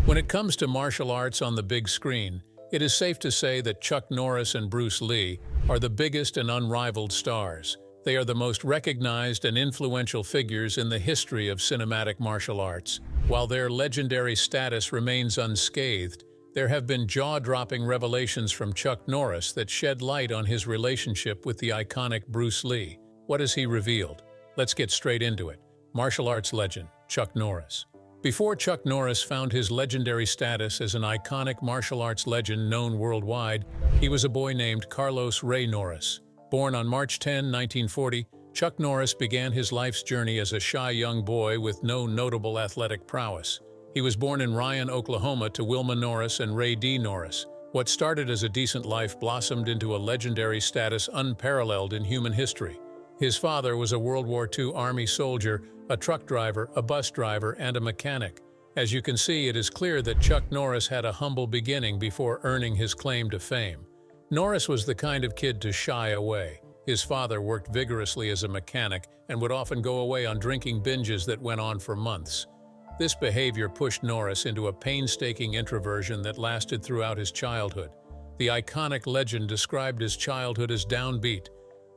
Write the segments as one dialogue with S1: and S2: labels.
S1: When it comes to martial arts on the big screen, it is safe to say that Chuck Norris and Bruce Lee are the biggest and unrivaled stars. They are the most recognized and influential figures in the history of cinematic martial arts. While their legendary status remains unscathed, there have been jaw-dropping revelations from Chuck Norris that shed light on his relationship with the iconic Bruce Lee. What has he revealed? Let's get straight into it. Martial arts legend, Chuck Norris. Before Chuck Norris found his legendary status as an iconic martial arts legend known worldwide, he was a boy named Carlos Ray Norris. Born on March 10, 1940, Chuck Norris began his life's journey as a shy young boy with no notable athletic prowess. He was born in Ryan, Oklahoma to Wilma Norris and Ray D. Norris. What started as a decent life blossomed into a legendary status unparalleled in human history. His father was a World War II Army soldier, a truck driver, a bus driver, and a mechanic. As you can see, it is clear that Chuck Norris had a humble beginning before earning his claim to fame. Norris was the kind of kid to shy away. His father worked vigorously as a mechanic and would often go away on drinking binges that went on for months. This behavior pushed Norris into a painstaking introversion that lasted throughout his childhood. The iconic legend described his childhood as downbeat.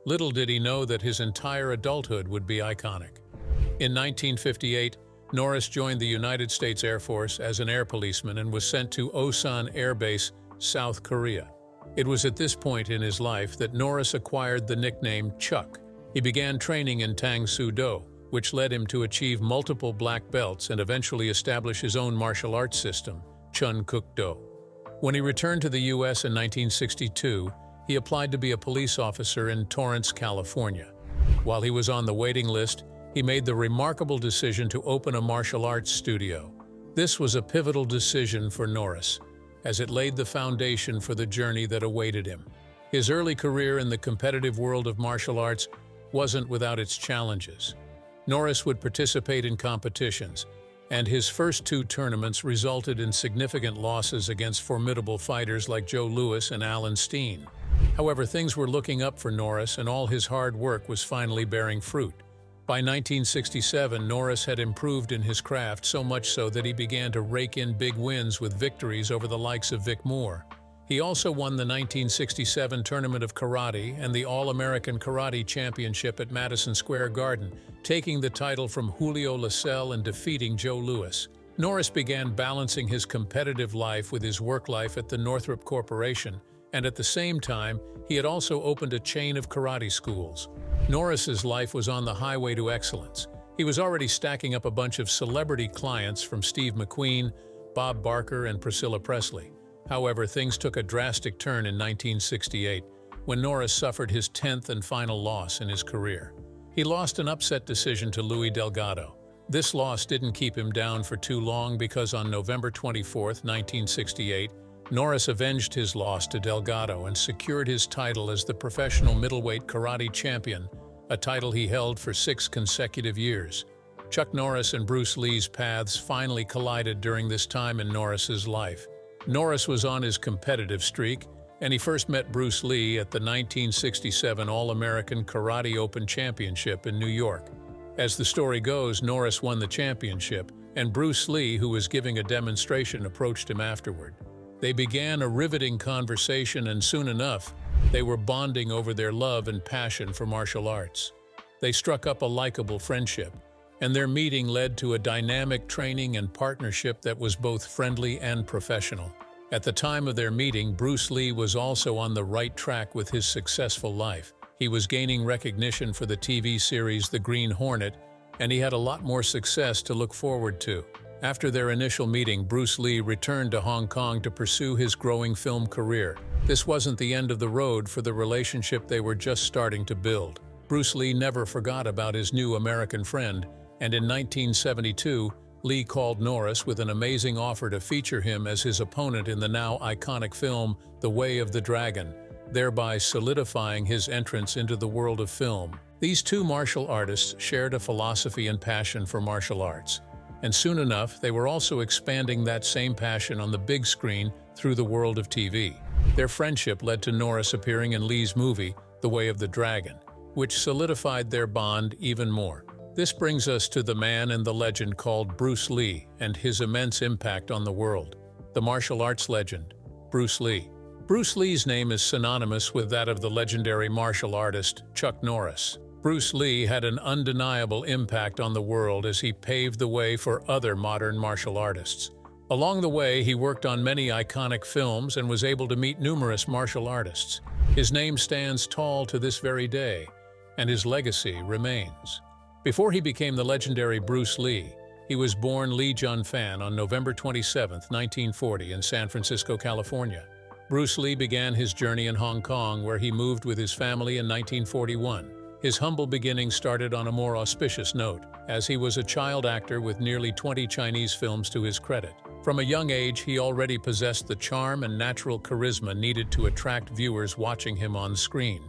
S1: Little did he know that his entire adulthood would be iconic. In 1958, Norris joined the United States Air Force as an air policeman and was sent to Osan Air Base, South Korea. It was at this point in his life that Norris acquired the nickname Chuck. He began training in Tang Soo Do, which led him to achieve multiple black belts and eventually establish his own martial arts system, Chun Kuk Do. When he returned to the U.S. in 1962, he applied to be a police officer in Torrance, California. While he was on the waiting list, he made the remarkable decision to open a martial arts studio. This was a pivotal decision for Norris, as it laid the foundation for the journey that awaited him. His early career in the competitive world of martial arts wasn't without its challenges. Norris would participate in competitions, and his first two tournaments resulted in significant losses against formidable fighters like Joe Louis and Alan Steen. However, things were looking up for Norris, and all his hard work was finally bearing fruit. By 1967, Norris had improved in his craft so much so that he began to rake in big wins with victories over the likes of Vic Moore. He also won the 1967 Tournament of Karate and the All-American Karate Championship at Madison Square Garden, taking the title from Julio Lascelles and defeating Joe Louis. Norris began balancing his competitive life with his work life at the Northrop Corporation, and at the same time, he had also opened a chain of karate schools. Norris's life was on the highway to excellence. He was already stacking up a bunch of celebrity clients from Steve McQueen, Bob Barker, and Priscilla Presley. However, things took a drastic turn in 1968, when Norris suffered his 10th and final loss in his career. He lost an upset decision to Louis Delgado. This loss didn't keep him down for too long because on November 24, 1968, Norris avenged his loss to Delgado and secured his title as the professional middleweight karate champion, a title he held for 6 consecutive years. Chuck Norris and Bruce Lee's paths finally collided during this time in Norris's life. Norris was on his competitive streak, and he first met Bruce Lee at the 1967 All-American Karate Open Championship in New York. As the story goes, Norris won the championship, and Bruce Lee, who was giving a demonstration, approached him afterward. They began a riveting conversation, and soon enough, they were bonding over their love and passion for martial arts. They struck up a likable friendship, and their meeting led to a dynamic training and partnership that was both friendly and professional. At the time of their meeting, Bruce Lee was also on the right track with his successful life. He was gaining recognition for the TV series The Green Hornet, and he had a lot more success to look forward to. After their initial meeting, Bruce Lee returned to Hong Kong to pursue his growing film career. This wasn't the end of the road for the relationship they were just starting to build. Bruce Lee never forgot about his new American friend, and in 1972, Lee called Norris with an amazing offer to feature him as his opponent in the now iconic film The Way of the Dragon, thereby solidifying his entrance into the world of film. These two martial artists shared a philosophy and passion for martial arts. And soon enough, they were also expanding that same passion on the big screen through the world of TV. Their friendship led to Norris appearing in Lee's movie, The Way of the Dragon, which solidified their bond even more. This brings us to the man and the legend called Bruce Lee and his immense impact on the world. The martial arts legend, Bruce Lee. Bruce Lee's name is synonymous with that of the legendary martial artist Chuck Norris. Bruce Lee had an undeniable impact on the world as he paved the way for other modern martial artists. Along the way, he worked on many iconic films and was able to meet numerous martial artists. His name stands tall to this very day, and his legacy remains. Before he became the legendary Bruce Lee, he was born Lee Jun-fan on November 27, 1940 in San Francisco, California. Bruce Lee began his journey in Hong Kong, where he moved with his family in 1941. His humble beginnings started on a more auspicious note, as he was a child actor with nearly 20 Chinese films to his credit. From a young age, he already possessed the charm and natural charisma needed to attract viewers watching him on screen.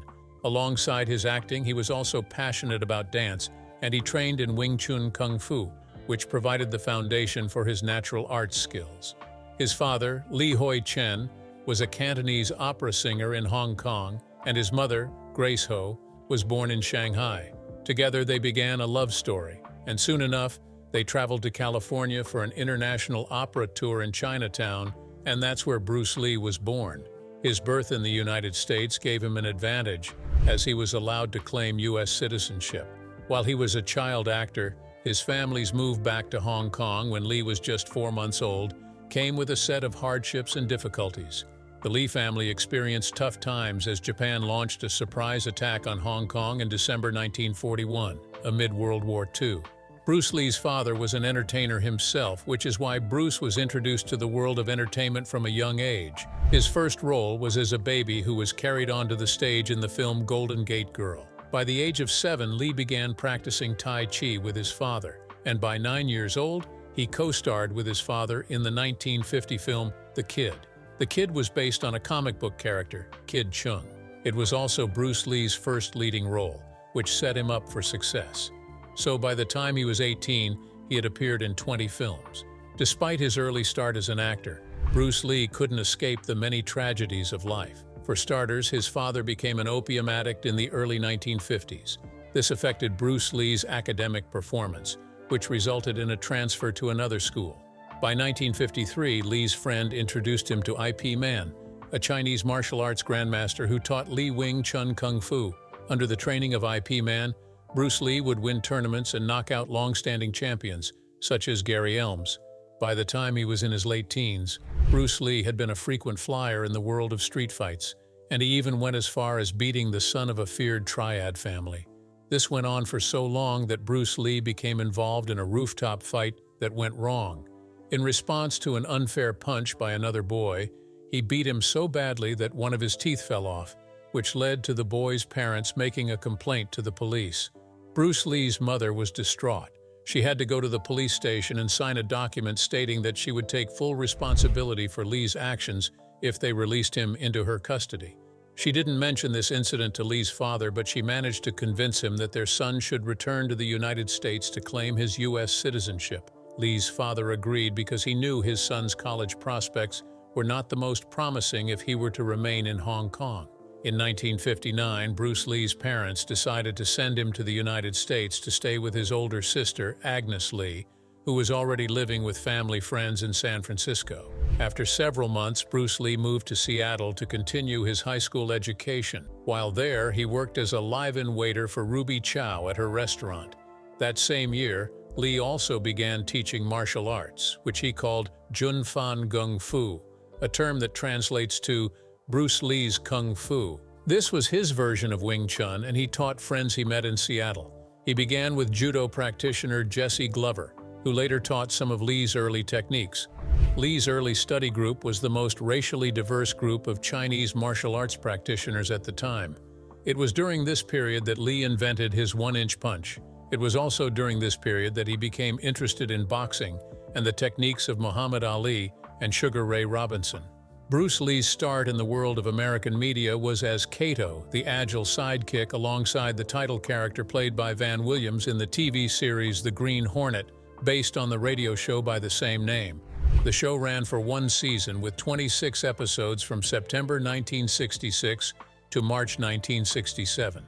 S1: Alongside his acting, he was also passionate about dance, and he trained in Wing Chun Kung Fu, which provided the foundation for his natural arts skills. His father, Li Hoi Chen, was a Cantonese opera singer in Hong Kong, and his mother, Grace Ho, was born in Shanghai. Together they began a love story, and soon enough, they traveled to California for an international opera tour in Chinatown, and that's where Bruce Lee was born. His birth in the United States gave him an advantage, as he was allowed to claim U.S. citizenship. While he was a child actor, his family's move back to Hong Kong when Lee was just 4 months old came with a set of hardships and difficulties. The Lee family experienced tough times as Japan launched a surprise attack on Hong Kong in December 1941, amid World War II. Bruce Lee's father was an entertainer himself, which is why Bruce was introduced to the world of entertainment from a young age. His first role was as a baby who was carried onto the stage in the film Golden Gate Girl. By the age of 7, Lee began practicing Tai Chi with his father, and by 9 years old, he co-starred with his father in the 1950 film The Kid. The Kid was based on a comic book character, Kid Chung. It was also Bruce Lee's first leading role, which set him up for success. So by the time he was 18, he had appeared in 20 films. Despite his early start as an actor, Bruce Lee couldn't escape the many tragedies of life. For starters, his father became an opium addict in the early 1950s. This affected Bruce Lee's academic performance, which resulted in a transfer to another school. By 1953, Lee's friend introduced him to IP Man, a Chinese martial arts grandmaster who taught Lee Wing Chun Kung Fu. Under the training of IP Man, Bruce Lee would win tournaments and knock out long-standing champions, such as Gary Elms. By the time he was in his late teens, Bruce Lee had been a frequent flyer in the world of street fights, and he even went as far as beating the son of a feared triad family. This went on for so long that Bruce Lee became involved in a rooftop fight that went wrong. In response to an unfair punch by another boy, he beat him so badly that one of his teeth fell off, which led to the boy's parents making a complaint to the police. Bruce Lee's mother was distraught. She had to go to the police station and sign a document stating that she would take full responsibility for Lee's actions if they released him into her custody. She didn't mention this incident to Lee's father, but she managed to convince him that their son should return to the United States to claim his U.S. citizenship. Lee's father agreed because he knew his son's college prospects were not the most promising if he were to remain in Hong Kong. In 1959, Bruce Lee's parents decided to send him to the United States to stay with his older sister, Agnes Lee, who was already living with family friends in San Francisco. After several months, Bruce Lee moved to Seattle to continue his high school education. While there, he worked as a live-in waiter for Ruby Chow at her restaurant. That same year, Lee also began teaching martial arts, which he called Jun Fan Gung Fu, a term that translates to Bruce Lee's Kung Fu. This was his version of Wing Chun, and he taught friends he met in Seattle. He began with judo practitioner Jesse Glover, who later taught some of Lee's early techniques. Lee's early study group was the most racially diverse group of Chinese martial arts practitioners at the time. It was during this period that Lee invented his one-inch punch. It was also during this period that he became interested in boxing and the techniques of Muhammad Ali and Sugar Ray Robinson. Bruce Lee's start in the world of American media was as Kato, the agile sidekick alongside the title character played by Van Williams in the TV series The Green Hornet, based on the radio show by the same name. The show ran for one season with 26 episodes from September 1966 to March 1967.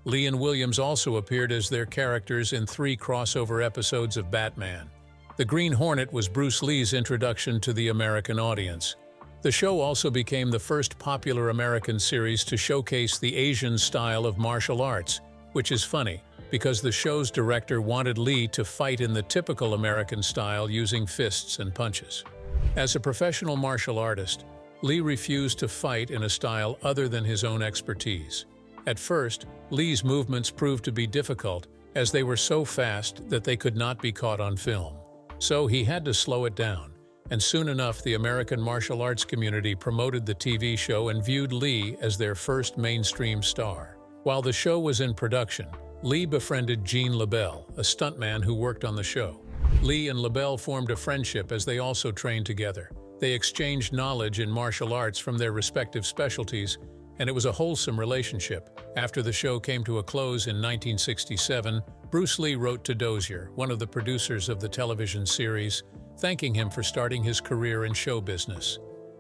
S1: Lee and Williams also appeared as their characters in 3 crossover episodes of Batman. The Green Hornet was Bruce Lee's introduction to the American audience. The show also became the first popular American series to showcase the Asian style of martial arts, which is funny, because the show's director wanted Lee to fight in the typical American style using fists and punches. As a professional martial artist, Lee refused to fight in a style other than his own expertise. At first, Lee's movements proved to be difficult, as they were so fast that they could not be caught on film. So he had to slow it down, and soon enough the American martial arts community promoted the TV show and viewed Lee as their first mainstream star. While the show was in production, Lee befriended Gene LeBell, a stuntman who worked on the show. Lee and LeBell formed a friendship as they also trained together. They exchanged knowledge in martial arts from their respective specialties, and it was a wholesome relationship. After the show came to a close in 1967, Bruce Lee wrote to Dozier, one of the producers of the television series, thanking him for starting his career in show business.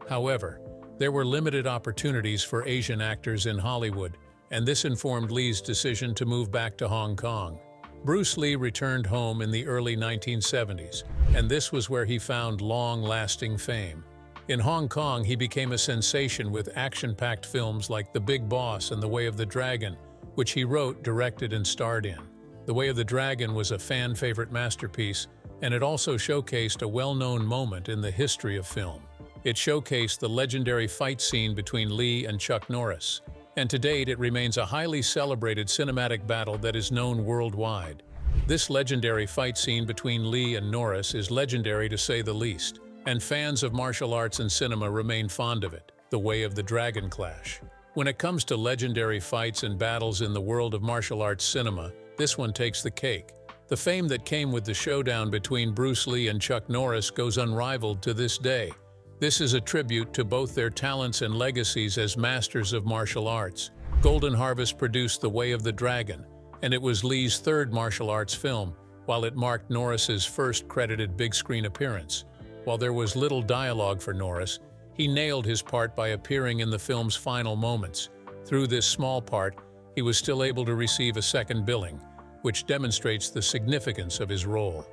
S1: However, there were limited opportunities for Asian actors in Hollywood, and this informed Lee's decision to move back to Hong Kong. Bruce Lee returned home in the early 1970s, and this was where he found long-lasting fame. In Hong Kong, he became a sensation with action-packed films like The Big Boss and The Way of the Dragon, which he wrote, directed, and starred in. The Way of the Dragon was a fan-favorite masterpiece, and it also showcased a well-known moment in the history of film. It showcased the legendary fight scene between Lee and Chuck Norris, and to date it remains a highly celebrated cinematic battle that is known worldwide. This legendary fight scene between Lee and Norris is legendary to say the least, and fans of martial arts and cinema remain fond of it, The Way of the Dragon clash. When it comes to legendary fights and battles in the world of martial arts cinema, this one takes the cake. The fame that came with the showdown between Bruce Lee and Chuck Norris goes unrivaled to this day. This is a tribute to both their talents and legacies as masters of martial arts. Golden Harvest produced The Way of the Dragon, and it was Lee's third martial arts film, while it marked Norris's first credited big-screen appearance. While there was little dialogue for Norris, he nailed his part by appearing in the film's final moments. Through this small part, he was still able to receive a second billing, which demonstrates the significance of his role.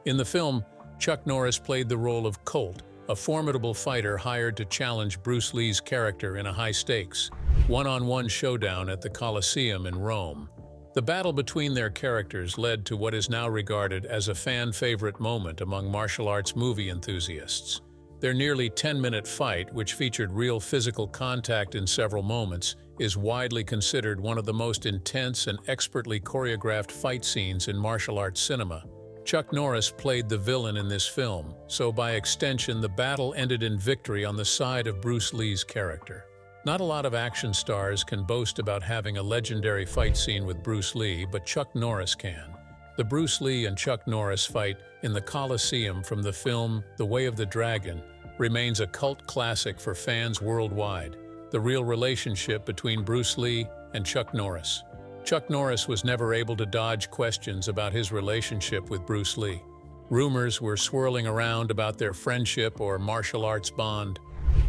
S1: In the film, Chuck Norris played the role of Colt, a formidable fighter hired to challenge Bruce Lee's character in a high-stakes, one-on-one showdown at the Colosseum in Rome. The battle between their characters led to what is now regarded as a fan-favorite moment among martial arts movie enthusiasts. Their nearly 10-minute fight, which featured real physical contact in several moments, is widely considered one of the most intense and expertly choreographed fight scenes in martial arts cinema. Chuck Norris played the villain in this film, so by extension the battle ended in victory on the side of Bruce Lee's character. Not a lot of action stars can boast about having a legendary fight scene with Bruce Lee, but Chuck Norris can. The Bruce Lee and Chuck Norris fight in the Colosseum from the film The Way of the Dragon remains a cult classic for fans worldwide, the real relationship between Bruce Lee and Chuck Norris. Chuck Norris was never able to dodge questions about his relationship with Bruce Lee. Rumors were swirling around about their friendship or martial arts bond.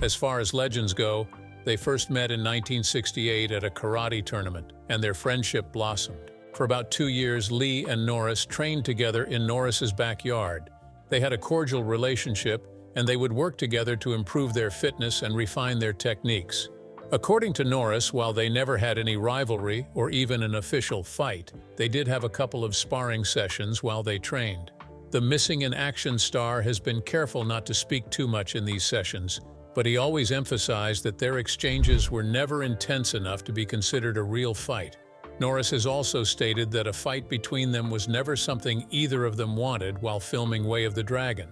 S1: As far as legends go, they first met in 1968 at a karate tournament, and their friendship blossomed. For about 2 years, Lee and Norris trained together in Norris's backyard. They had a cordial relationship, and they would work together to improve their fitness and refine their techniques. According to Norris, while they never had any rivalry or even an official fight, they did have a couple of sparring sessions while they trained. The missing-in-action star has been careful not to speak too much in these sessions, but he always emphasized that their exchanges were never intense enough to be considered a real fight. Norris has also stated that a fight between them was never something either of them wanted while filming Way of the Dragon.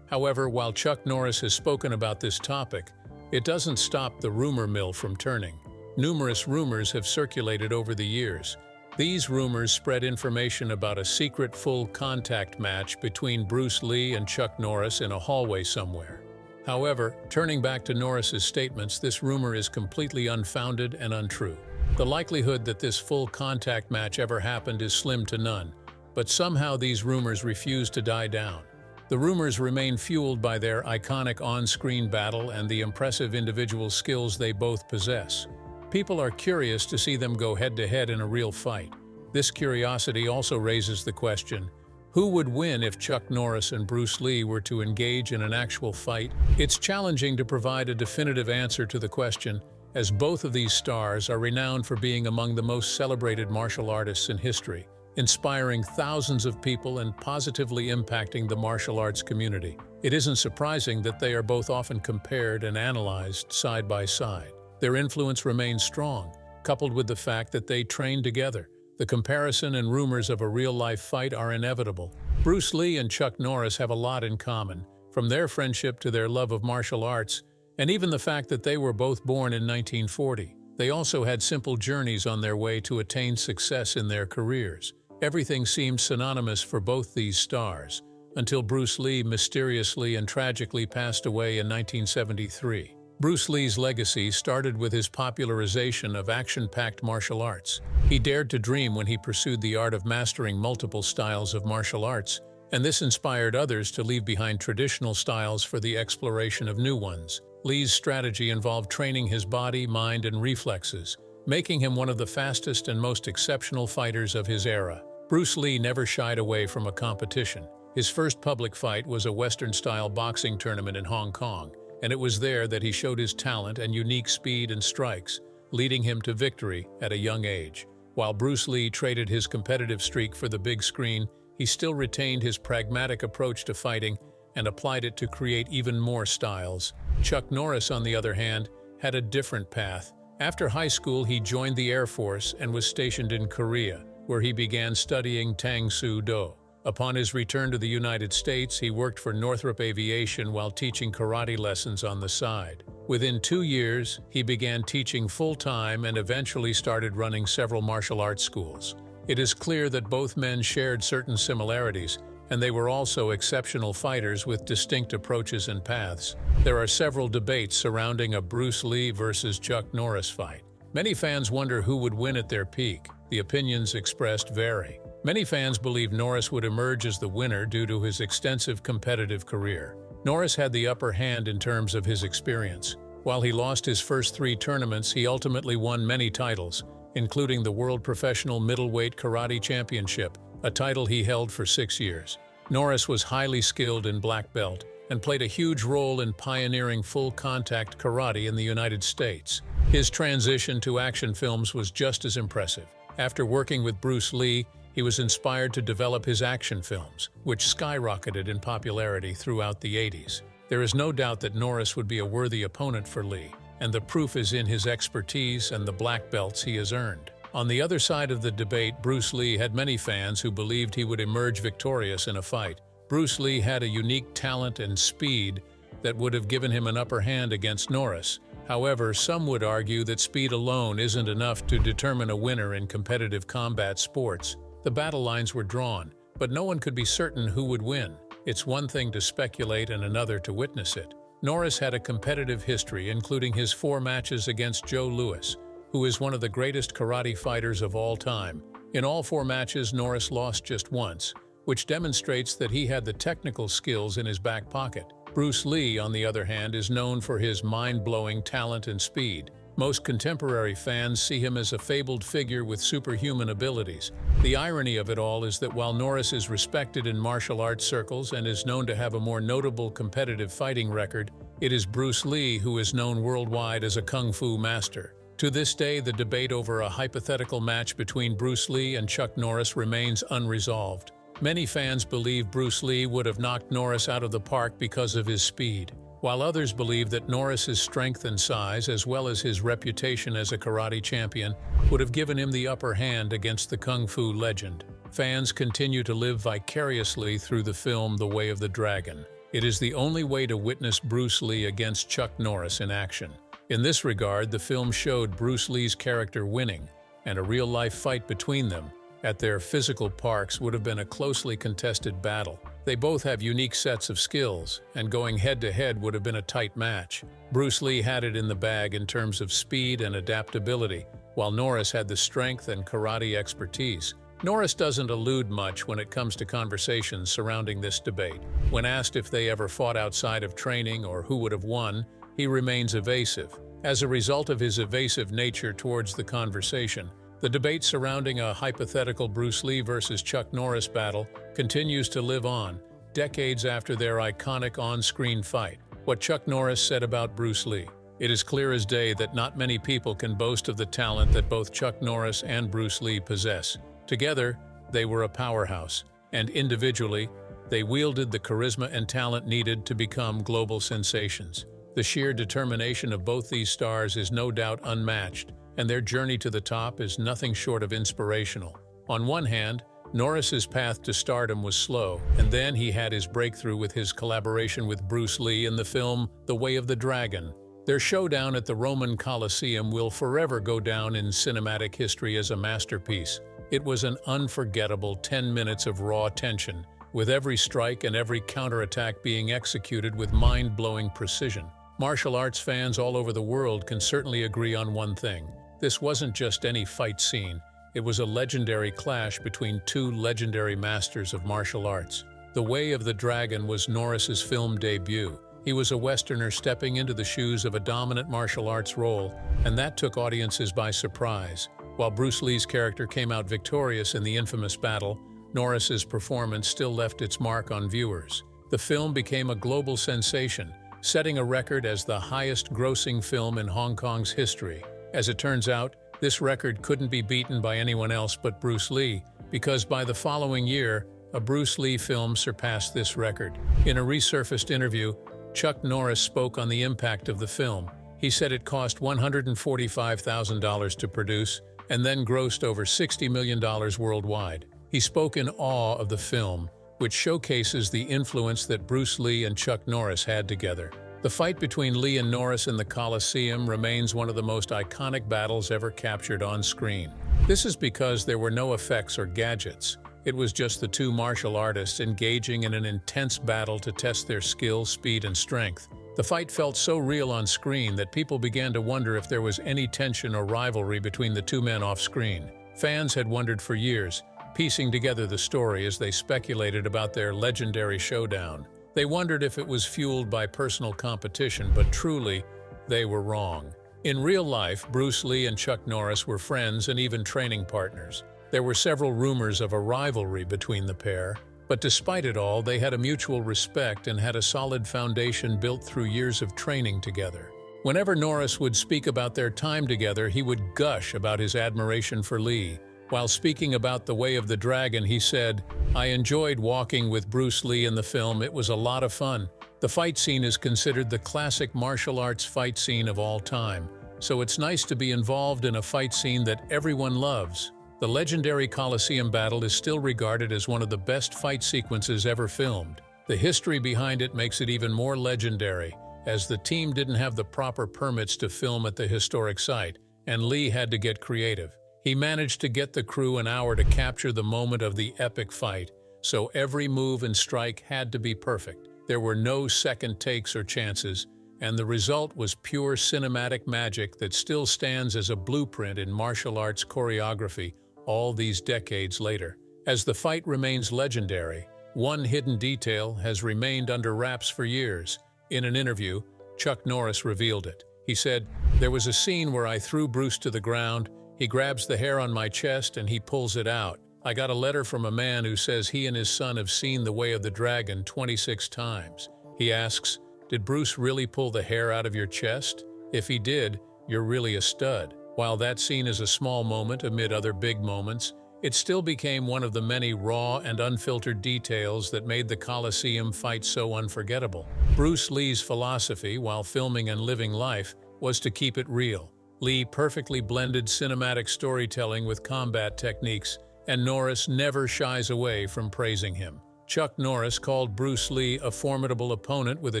S1: However, while Chuck Norris has spoken about this topic, it doesn't stop the rumor mill from turning. Numerous rumors have circulated over the years. These rumors spread information about a secret full-contact match between Bruce Lee and Chuck Norris in a hallway somewhere. However, turning back to Norris's statements, this rumor is completely unfounded and untrue. The likelihood that this full-contact match ever happened is slim to none, but somehow these rumors refuse to die down. The rumors remain fueled by their iconic on-screen battle and the impressive individual skills they both possess. People are curious to see them go head-to-head in a real fight. This curiosity also raises the question, who would win if Chuck Norris and Bruce Lee were to engage in an actual fight? It's challenging to provide a definitive answer to the question, as both of these stars are renowned for being among the most celebrated martial artists in history, inspiring thousands of people and positively impacting the martial arts community. It isn't surprising that they are both often compared and analyzed side by side. Their influence remains strong, coupled with the fact that they train together. The comparison and rumors of a real-life fight are inevitable. Bruce Lee and Chuck Norris have a lot in common, from their friendship to their love of martial arts, and even the fact that they were both born in 1940. They also had simple journeys on their way to attain success in their careers. Everything seemed synonymous for both these stars, until Bruce Lee mysteriously and tragically passed away in 1973. Bruce Lee's legacy started with his popularization of action-packed martial arts. He dared to dream when he pursued the art of mastering multiple styles of martial arts, and this inspired others to leave behind traditional styles for the exploration of new ones. Lee's strategy involved training his body, mind, and reflexes, making him one of the fastest and most exceptional fighters of his era. Bruce Lee never shied away from a competition. His first public fight was a Western-style boxing tournament in Hong Kong, and it was there that he showed his talent and unique speed and strikes, leading him to victory at a young age. While Bruce Lee traded his competitive streak for the big screen, he still retained his pragmatic approach to fighting and applied it to create even more styles. Chuck Norris, on the other hand, had a different path. After high school, he joined the Air Force and was stationed in Korea, where he began studying Tang Soo Do. Upon his return to the United States, he worked for Northrop Aviation while teaching karate lessons on the side. Within 2 years, he began teaching full-time and eventually started running several martial arts schools. It is clear that both men shared certain similarities, and they were also exceptional fighters with distinct approaches and paths. There are several debates surrounding a Bruce Lee versus Chuck Norris fight. Many fans wonder who would win at their peak. The opinions expressed vary. Many fans believe Norris would emerge as the winner due to his extensive competitive career. Norris had the upper hand in terms of his experience. While he lost his first 3 tournaments, he ultimately won many titles, including the World Professional Middleweight Karate Championship, a title he held for 6 years. Norris was highly skilled in black belt and played a huge role in pioneering full-contact karate in the United States. His transition to action films was just as impressive. After working with Bruce Lee, he was inspired to develop his action films, which skyrocketed in popularity throughout the 80s. There is no doubt that Norris would be a worthy opponent for Lee, and the proof is in his expertise and the black belts he has earned. On the other side of the debate, Bruce Lee had many fans who believed he would emerge victorious in a fight. Bruce Lee had a unique talent and speed that would have given him an upper hand against Norris. However, some would argue that speed alone isn't enough to determine a winner in competitive combat sports. The battle lines were drawn, but no one could be certain who would win. It's one thing to speculate and another to witness it. Norris had a competitive history, including his 4 matches against Joe Louis, who is one of the greatest karate fighters of all time. In all 4 matches, Norris lost just once, which demonstrates that he had the technical skills in his back pocket. Bruce Lee, on the other hand, is known for his mind-blowing talent and speed. Most contemporary fans see him as a fabled figure with superhuman abilities. The irony of it all is that while Norris is respected in martial arts circles and is known to have a more notable competitive fighting record, it is Bruce Lee who is known worldwide as a kung fu master. To this day, the debate over a hypothetical match between Bruce Lee and Chuck Norris remains unresolved. Many fans believe Bruce Lee would have knocked Norris out of the park because of his speed, while others believe that Norris's strength and size, as well as his reputation as a karate champion, would have given him the upper hand against the kung fu legend. Fans continue to live vicariously through the film The Way of the Dragon. It is the only way to witness Bruce Lee against Chuck Norris in action. In this regard, the film showed Bruce Lee's character winning, and a real-life fight between them at their physical parks would have been a closely contested battle. They both have unique sets of skills, and going head-to-head would have been a tight match. Bruce Lee had it in the bag in terms of speed and adaptability, while Norris had the strength and karate expertise. Norris doesn't allude much when it comes to conversations surrounding this debate. When asked if they ever fought outside of training or who would have won, he remains evasive. As a result of his evasive nature towards the conversation, the debate surrounding a hypothetical Bruce Lee versus Chuck Norris battle continues to live on, decades after their iconic on-screen fight. What Chuck Norris said about Bruce Lee. It is clear as day that not many people can boast of the talent that both Chuck Norris and Bruce Lee possess. Together, they were a powerhouse, and individually, they wielded the charisma and talent needed to become global sensations. The sheer determination of both these stars is no doubt unmatched, and their journey to the top is nothing short of inspirational. On one hand, Norris's path to stardom was slow, and then he had his breakthrough with his collaboration with Bruce Lee in the film The Way of the Dragon. Their showdown at the Roman Colosseum will forever go down in cinematic history as a masterpiece. It was an unforgettable 10 minutes of raw tension, with every strike and every counterattack being executed with mind-blowing precision. Martial arts fans all over the world can certainly agree on one thing. This wasn't just any fight scene. It was a legendary clash between two legendary masters of martial arts. The Way of the Dragon was Norris's film debut. He was a Westerner stepping into the shoes of a dominant martial arts role, and that took audiences by surprise. While Bruce Lee's character came out victorious in the infamous battle, Norris's performance still left its mark on viewers. The film became a global sensation, setting a record as the highest-grossing film in Hong Kong's history. As it turns out, this record couldn't be beaten by anyone else but Bruce Lee, because by the following year, a Bruce Lee film surpassed this record. In a resurfaced interview, Chuck Norris spoke on the impact of the film. He said it cost $145,000 to produce, and then grossed over $60 million worldwide. He spoke in awe of the film, which showcases the influence that Bruce Lee and Chuck Norris had together. The fight between Lee and Norris in the Colosseum remains one of the most iconic battles ever captured on screen. This is because there were no effects or gadgets. It was just the two martial artists engaging in an intense battle to test their skill, speed, and strength. The fight felt so real on screen that people began to wonder if there was any tension or rivalry between the two men off screen. Fans had wondered for years, piecing together the story as they speculated about their legendary showdown. They wondered if it was fueled by personal competition, but truly, they were wrong. In real life, Bruce Lee and Chuck Norris were friends and even training partners. There were several rumors of a rivalry between the pair, but despite it all, they had a mutual respect and had a solid foundation built through years of training together. Whenever Norris would speak about their time together, he would gush about his admiration for Lee. While speaking about The Way of the Dragon, he said, "I enjoyed walking with Bruce Lee in the film. It was a lot of fun. The fight scene is considered the classic martial arts fight scene of all time, so it's nice to be involved in a fight scene that everyone loves." The legendary Colosseum battle is still regarded as one of the best fight sequences ever filmed. The history behind it makes it even more legendary, as the team didn't have the proper permits to film at the historic site, and Lee had to get creative. He managed to get the crew an hour to capture the moment of the epic fight, so every move and strike had to be perfect. There were no second takes or chances, and the result was pure cinematic magic that still stands as a blueprint in martial arts choreography all these decades later. As the fight remains legendary, one hidden detail has remained under wraps for years. In an interview, Chuck Norris revealed it. He said, "There was a scene where I threw Bruce to the ground. He grabs the hair on my chest and he pulls it out. I got a letter from a man who says he and his son have seen The Way of the Dragon 26 times. He asks, 'Did Bruce really pull the hair out of your chest? If he did, you're really a stud.'" While that scene is a small moment amid other big moments, it still became one of the many raw and unfiltered details that made the Colosseum fight so unforgettable. Bruce Lee's philosophy, while filming and living life, was to keep it real. Lee perfectly blended cinematic storytelling with combat techniques, and Norris never shies away from praising him. Chuck Norris called Bruce Lee a formidable opponent with a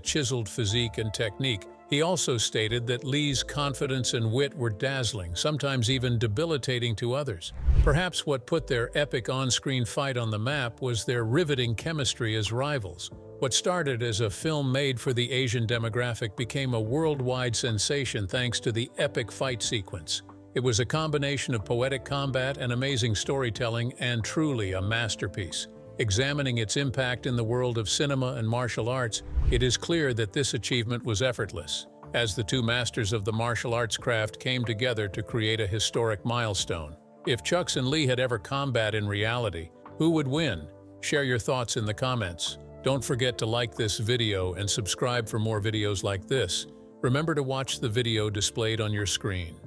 S1: chiseled physique and technique. He also stated that Lee's confidence and wit were dazzling, sometimes even debilitating to others. Perhaps what put their epic on-screen fight on the map was their riveting chemistry as rivals. What started as a film made for the Asian demographic became a worldwide sensation thanks to the epic fight sequence. It was a combination of poetic combat and amazing storytelling, and truly a masterpiece. Examining its impact in the world of cinema and martial arts, it is clear that this achievement was effortless, as the two masters of the martial arts craft came together to create a historic milestone. If Chuck and Lee had ever combat in reality, who would win? Share your thoughts in the comments. Don't forget to like this video and subscribe for more videos like this. Remember to watch the video displayed on your screen.